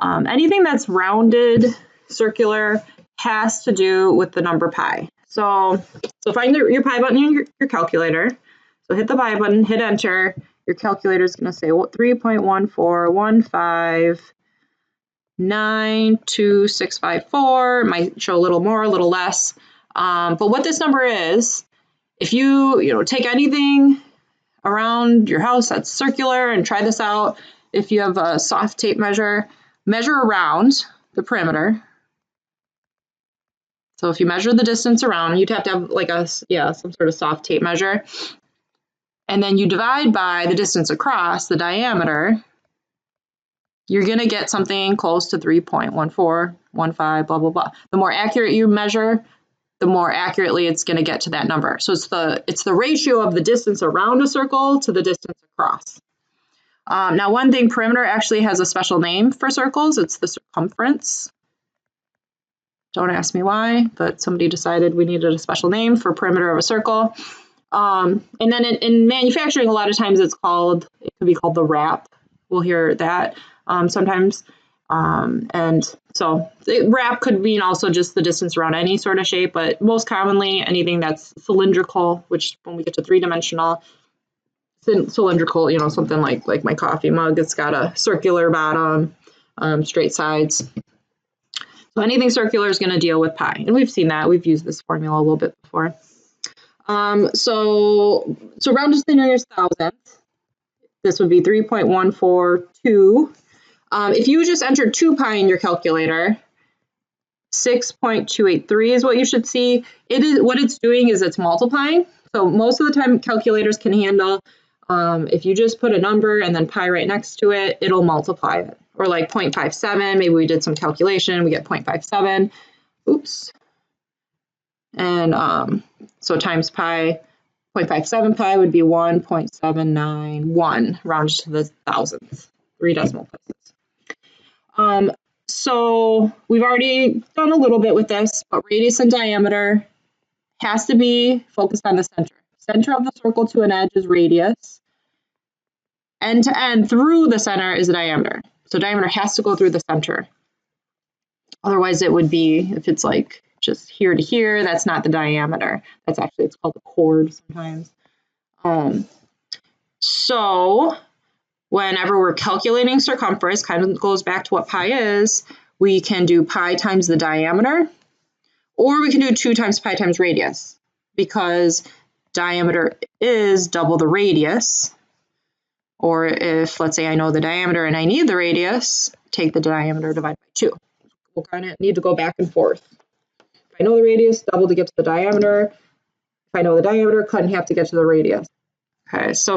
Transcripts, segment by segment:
Anything that's rounded, circular, has to do with the number pi. So find your pi button in your calculator. So hit the pi button, hit enter. Your calculator is going to say 3.141592654. Might show a little more, a little less. But what this number is, if you take anything around your house that's circular and try this out, if you have a soft tape measure, measure around the perimeter. So if you measure the distance around, you'd have to have like some sort of soft tape measure. And then you divide by the distance across, the diameter, you're going to get something close to 3.1415, blah, blah, blah. The more accurate you measure, the more accurately it's going to get to that number. So it's the ratio of the distance around a circle to the distance across. Now, one thing, perimeter actually has a special name for circles. It's the circumference. Don't ask me why, but somebody decided we needed a special name for perimeter of a circle. And then in manufacturing, a lot of times it could be called the wrap. We'll hear that sometimes. And so wrap could mean also just the distance around any sort of shape, but most commonly anything that's cylindrical, which when we get to three-dimensional, cylindrical, something like my coffee mug, it's got a circular bottom, straight sides. So anything circular is going to deal with pi, and we've seen that. We've used this formula a little bit before. So rounded to the nearest thousandth, this would be 3.142. If you just entered 2 pi in your calculator, 6.283 is what you should see. What it's doing is it's multiplying. So most of the time calculators can handle, if you just put a number and then pi right next to it, it'll multiply it. Or like 0.57, maybe we did some calculation, we get 0.57. Oops. And so times pi, 0.57 pi would be 1.791, rounded to the thousandth, 3 decimal places. So we've already done a little bit with this, but radius and diameter has to be focused on the center. Center of the circle to an edge is radius. End to end through the center is the diameter. So diameter has to go through the center. Otherwise it would be, if it's like just here to here, that's not the diameter. That's actually, it's called a chord sometimes. So whenever we're calculating circumference, kind of goes back to what pi is, we can do pi times the diameter, or we can do 2 times pi times radius, because diameter is double the radius. Or if, let's say I know the diameter and I need the radius, take the diameter divided by 2. We'll kind of need to go back and forth. If I know the radius, double to get to the diameter. If I know the diameter, cut in half to get to the radius. Okay, so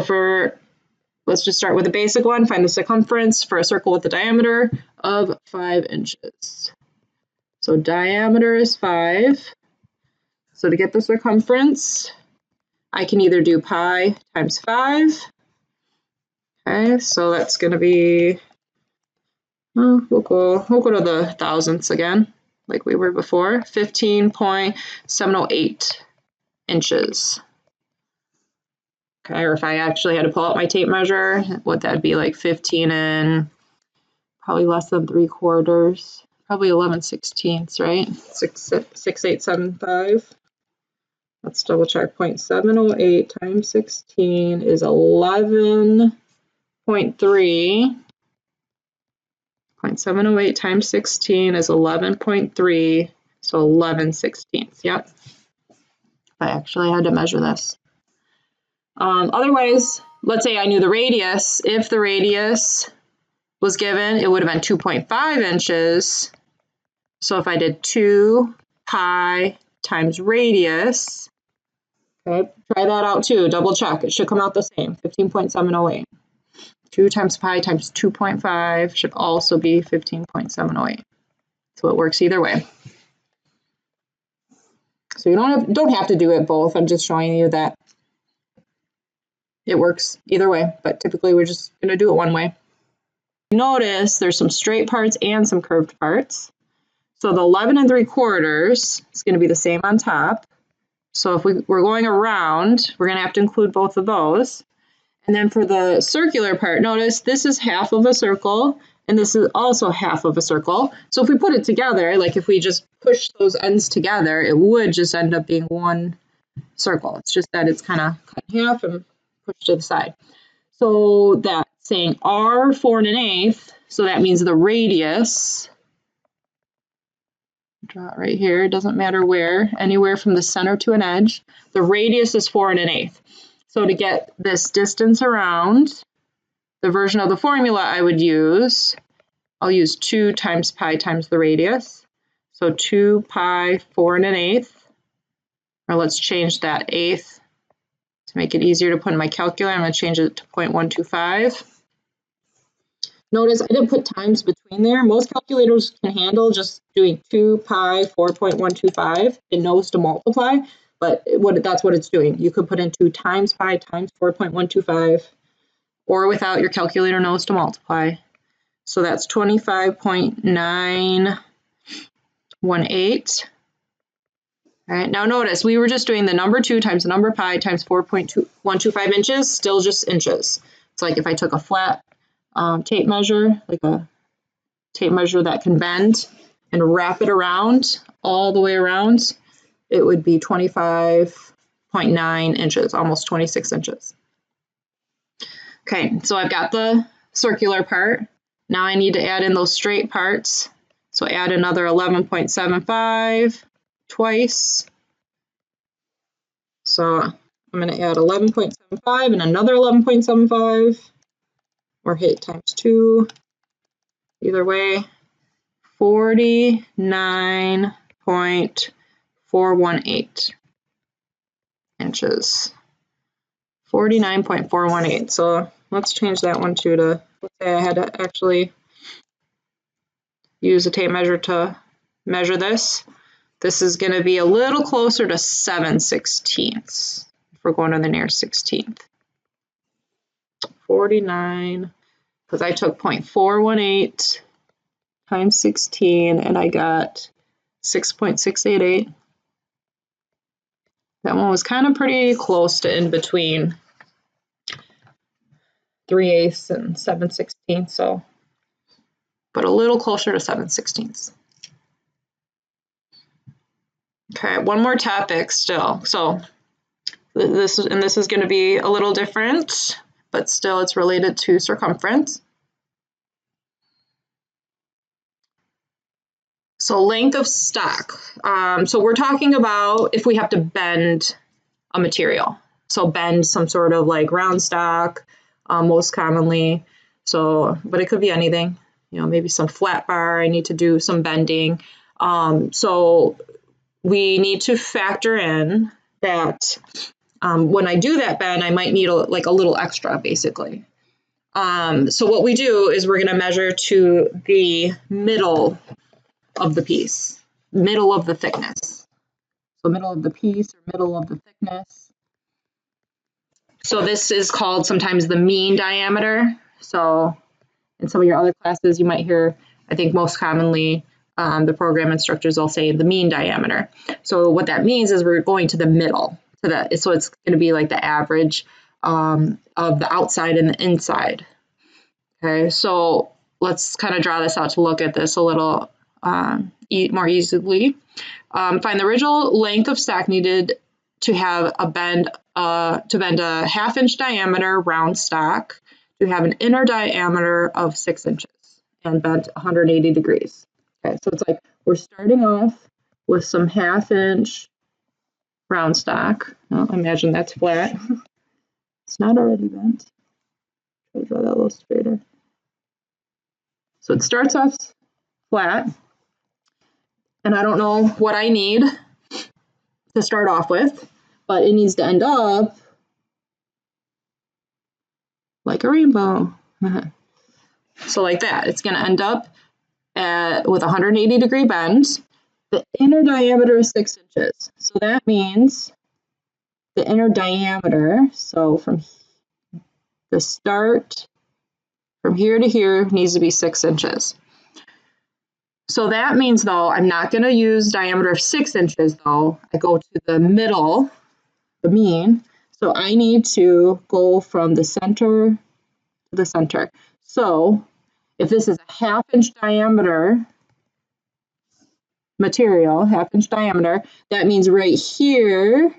let's just start with a basic one. Find the circumference for a circle with a diameter of 5 inches. So diameter is 5. So to get the circumference, I can either do pi times 5. Okay, so that's going to be, we'll go to the thousandths again, like we were before, 15.708 inches. Okay, or if I actually had to pull out my tape measure, what that'd be like 15 and probably less than 3/4, probably 11/16, right? 6.875. Let's double check. 0.708 times 16 is 11.3. 0.708 times 16 is 11.3, so 11/16. Yep. I actually had to measure this. Otherwise, let's say I knew the radius. If the radius was given, it would have been 2.5 inches. So if I did 2 pi times radius, okay, try that out too. Double check. It should come out the same, 15.708. 2 times pi times 2.5 should also be 15.708. So it works either way. So you don't have to do it both. I'm just showing you that it works either way, but typically we're just going to do it one way. Notice there's some straight parts and some curved parts. So the 11 3/4 is going to be the same on top. So if we're going around, we're going to have to include both of those. And then for the circular part, notice this is half of a circle and this is also half of a circle. So if we put it together, like if we just push those ends together, it would just end up being one circle. It's just that it's kind of cut in half and pushed to the side. So that's saying r 4 1/8, so that means the radius, draw it right here, it doesn't matter where, anywhere from the center to an edge, the radius is 4 1/8. So to get this distance around, the version of the formula I would use, I'll use 2 times pi times the radius. So 2 pi 4 1/8, or let's change that eighth to make it easier to put in my calculator. I'm going to change it to 0.125. Notice I didn't put times between there. Most calculators can handle just doing 2 pi 4.125. It knows to multiply, but that's what it's doing. You could put in 2 times pi times 4.125, or without, your calculator knows to multiply. So that's 25.918. All right, now notice we were just doing the number 2 times the number pi times 4.125 inches, still just inches. It's like if I took a flat tape measure, like a tape measure that can bend, and wrap it around, all the way around, it would be 25.9 inches, almost 26 inches. Okay, so I've got the circular part. Now I need to add in those straight parts. So add another 11.75 twice. So I'm going to add 11.75 and another 11.75, or hit times 2. Either way, 49.418 inches. 49.418. So let's change that one too to, let's say I had to actually use a tape measure to measure this. This is going to be a little closer to 7/16 if we're going to the near 16th. 49, because I took 0.418 times 16 and I got 6.688. That one was kind of pretty close to in between 3/8 and 7/16, so, but a little closer to 7/16. Okay, one more topic still. So this is going to be a little different, but still it's related to circumference. So length of stock. So we're talking about if we have to bend a material. So bend some sort of like round stock, most commonly. So, but it could be anything, you know, maybe some flat bar, I need to do some bending. So we need to factor in that when I do that bend, I might need like a little extra, basically. So what we do is we're going to measure to the middle of the piece, middle of the thickness. So middle of the piece or middle of the thickness. So this is called sometimes the mean diameter. So in some of your other classes, you might hear, I think most commonly, the program instructors will say the mean diameter. So what that means is we're going to the middle, so it's going to be like the average of the outside and the inside. Okay, so let's kind of draw this out to look at this a little more easily. Find the original length of stock needed to have a bend to bend a 1/2 inch diameter round stock to have an inner diameter of 6 inches and bent 180 degrees. Okay, so it's like we're starting off with some 1/2 inch round stock. Well, imagine that's flat. It's not already bent. Try to draw that a little straighter. So it starts off flat, and I don't know what I need to start off with, but it needs to end up like a rainbow. So like that, it's going to end up with a 180 degree bend. The inner diameter is 6 inches. So that means the inner diameter, so from the start, from here to here, needs to be 6 inches. So that means, though, I'm not going to use diameter of 6 inches, though. I go to the middle, the mean. So I need to go from the center to the center. So if this is a 1/2 inch diameter material, 1/2 inch diameter, that means right here,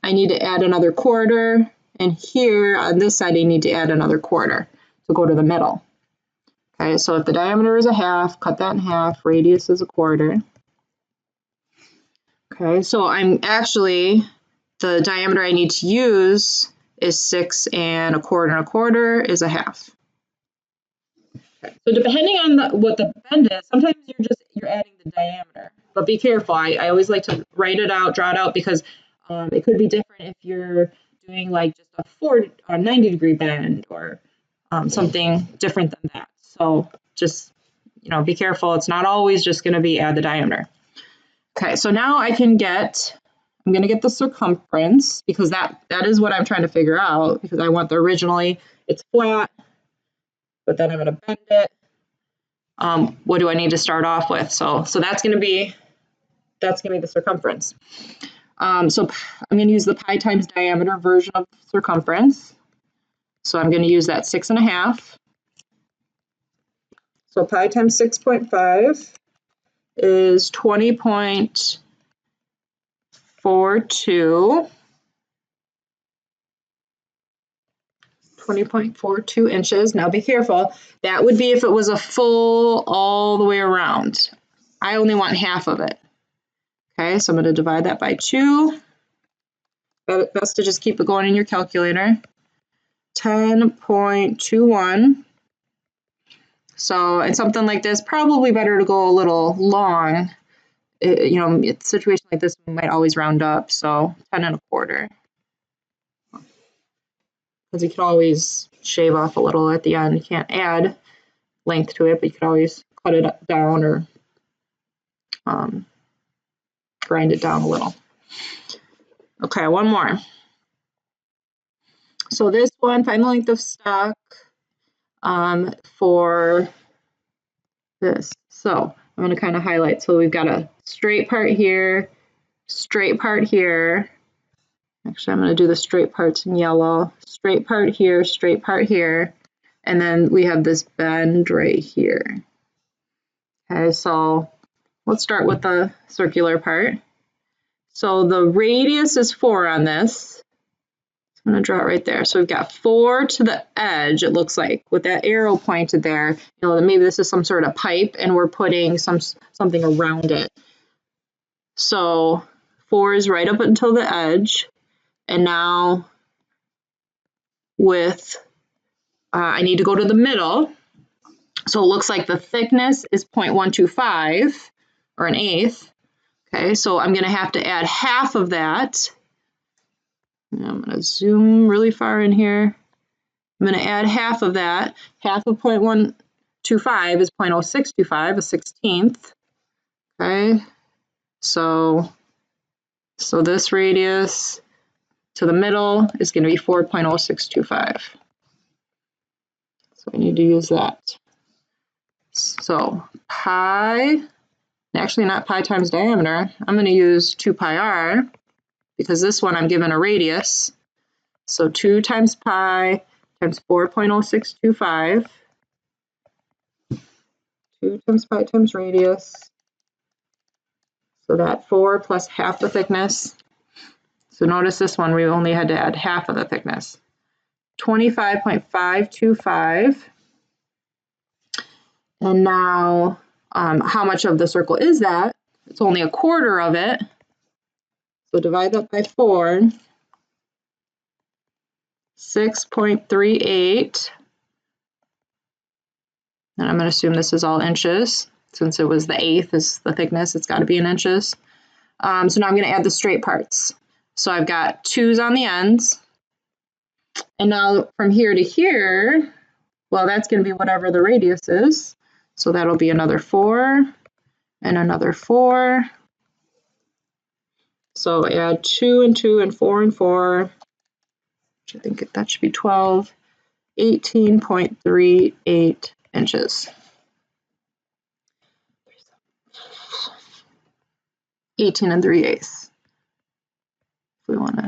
I need to add another 1/4, and here on this side, I need to add another 1/4 to go to the middle. Okay, so if the diameter is a 1/2, cut that in half, radius is a 1/4. Okay, so I'm actually, the diameter I need to use is 6 1/4, and 1/4 is a 1/2. Okay. So depending on what the bend is, sometimes you're adding the diameter, but be careful. I always like to write it out, draw it out, because it could be different if you're doing like just a 90-degree bend or something different than that. So just, be careful. It's not always just going to be add the diameter. Okay, so now I'm going to get the circumference, because that is what I'm trying to figure out, because I want originally it's flat, but then I'm going to bend it. What do I need to start off with? So that's going to be the circumference. So I'm going to use the pi times diameter version of circumference. So I'm going to use that 6 1/2. So pi times 6.5 is 20.42. 20.42 inches. Now be careful. That would be if it was a full all the way around. I only want half of it. Okay, so I'm going to divide that by 2. Best to just keep it going in your calculator. 10.21. So in something like this, probably better to go a little long. In a situation like this, we might always round up. So 10 1/4. Because you could always shave off a little at the end. You can't add length to it, but you could always cut it down or grind it down a little. Okay, one more. So this one, find the length of stock for this. So I'm going to kind of highlight. So we've got a straight part here, straight part here. Actually, I'm going to do the straight parts in yellow. Straight part here, straight part here. And then we have this bend right here. Okay, so let's start with the circular part. So the radius is 4 on this. I'm going to draw it right there. So we've got 4 to the edge, it looks like, with that arrow pointed there. Maybe this is some sort of pipe and we're putting something around it. So 4 is right up until the edge. And now I need to go to the middle. So it looks like the thickness is 0.125 or 1/8. Okay, so I'm going to have to add half of that. I'm going to zoom really far in here. I'm going to add half of that. Half of 0.125 is 0.0625, a 16th. Okay, so this radius to the middle is going to be 4.0625. So I need to use that. So pi, actually not pi times diameter, I'm going to use 2 pi r, because this one I'm given a radius. So 2 times pi times 4.0625. 2 times pi times radius. So that 4 plus half the thickness. So notice this one, we only had to add half of the thickness. 25.525. And now, how much of the circle is that? It's only 1/4 of it. So divide that by 4. 6.38. And I'm going to assume this is all inches. Since it was the 1/8 is the thickness, it's got to be in inches. So now I'm going to add the straight parts. So I've got 2's on the ends. And now from here to here, well, that's going to be whatever the radius is. So that'll be another 4 and another 4. So add 2 and 2 and 4 and 4, which I think that should be 12, 18.38 inches. 18 3/8. If we want to